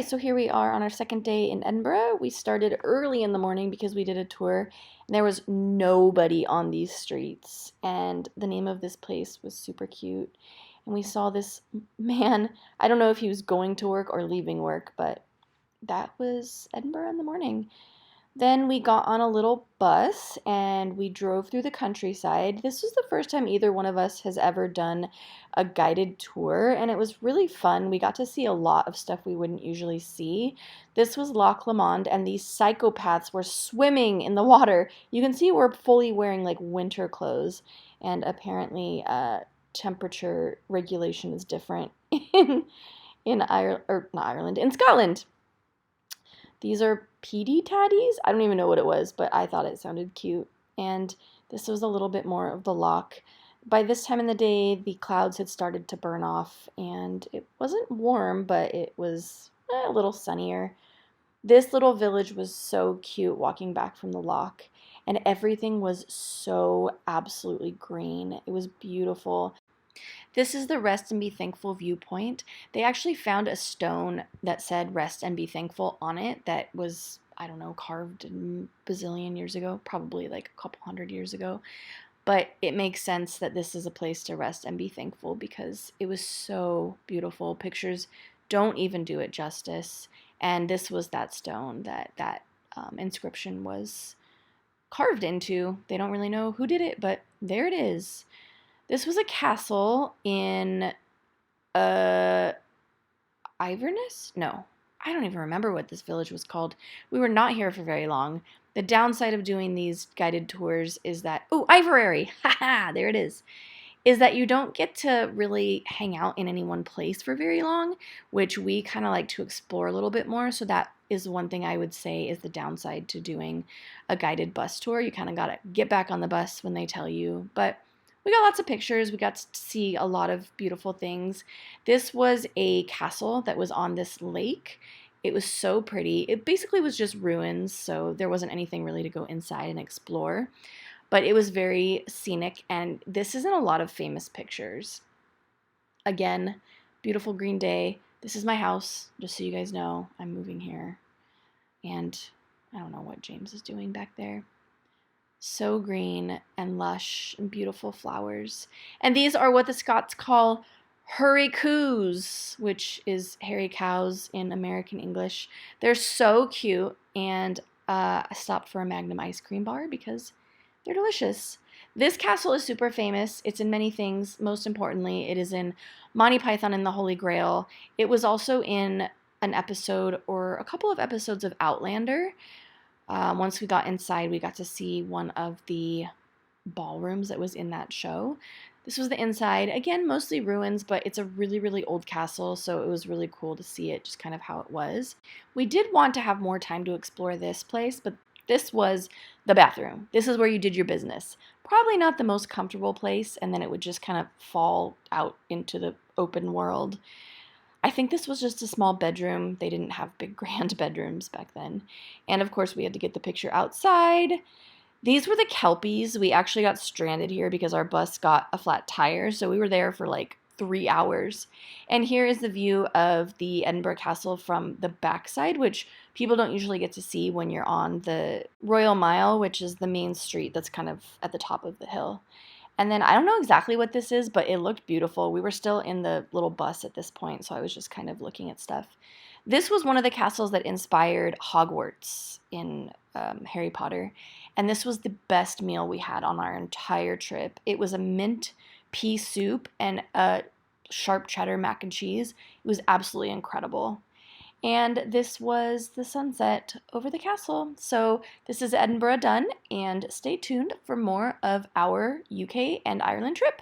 so here we are on our second day in Edinburgh. We started early in the morning because we did a tour, and there was nobody on these streets. And the name of this place was super cute. And we saw this man. I don't know if he was going to work or leaving work, but that was Edinburgh in the morning. Then we got on a little bus and we drove through the countryside. This was the first time either one of us has ever done a guided tour, and it was really fun. We got to see a lot of stuff we wouldn't usually see. This was Loch Lomand, and these psychopaths were swimming in the water. You can see we're fully wearing like winter clothes, and apparently temperature regulation is different in Ireland, or not Ireland, in Scotland. These are PD tatties. I don't even know what it was, but I thought it sounded cute. And this was a little bit more of the loch. By this time in the day, the clouds had started to burn off, and it wasn't warm, but it was a little sunnier. This little village was so cute walking back from the loch, and everything was so absolutely green. It was beautiful. This is the Rest and Be Thankful viewpoint. They actually found a stone that said Rest and Be Thankful on it that was, I don't know, carved a bazillion years ago, probably like a couple hundred years ago. But it makes sense that this is a place to rest and be thankful because it was so beautiful. Pictures don't even do it justice. And this was that stone that inscription was carved into. They don't really know who did it, but there it is. This was a castle in Inverness? No, I don't even remember what this village was called. We were not here for very long. The downside of doing these guided tours is that, oh, Iverary, haha, there it is that you don't get to really hang out in any one place for very long, which we kind of like to explore a little bit more. So that is one thing I would say is the downside to doing a guided bus tour. You kind of got to get back on the bus when they tell you, but we got lots of pictures. We got to see a lot of beautiful things. This was a castle that was on this lake. It was so pretty. It basically was just ruins, so there wasn't anything really to go inside and explore. But it was very scenic, and this is in a lot of famous pictures. Again, beautiful green day. This is my house, just so you guys know. I'm moving here. And I don't know what James is doing back there. So green and lush and beautiful flowers. And these are what the Scots call hurricoos, which is hairy cows in American English. They're so cute, and I stopped for a Magnum ice cream bar because they're delicious. This castle is super famous. It's in many things. Most importantly, it is in Monty Python and the Holy Grail. It was also in an episode or a couple of episodes of Outlander. Once we got inside, we got to see one of the ballrooms that was in that show. This was the inside. Again, mostly ruins, but it's a really, really old castle, so it was really cool to see it, just kind of how it was. We did want to have more time to explore this place, but this was the bathroom. This is where you did your business. Probably not the most comfortable place, and then it would just kind of fall out into the open world. I think this was just a small bedroom. They didn't have big grand bedrooms back then. And of course we had to get the picture outside. These were the Kelpies. We actually got stranded here because our bus got a flat tire. So we were there for like 3 hours. And here is the view of the Edinburgh Castle from the backside, which people don't usually get to see when you're on the Royal Mile, which is the main street that's kind of at the top of the hill. And then I don't know exactly what this is, but it looked beautiful. We were still in the little bus at this point, so I was just kind of looking at stuff. This was one of the castles that inspired Hogwarts in Harry Potter. And this was the best meal we had on our entire trip. It was a mint pea soup and a sharp cheddar mac and cheese. It was absolutely incredible. And this was the sunset over the castle. So this is Edinburgh done, and stay tuned for more of our UK and Ireland trip.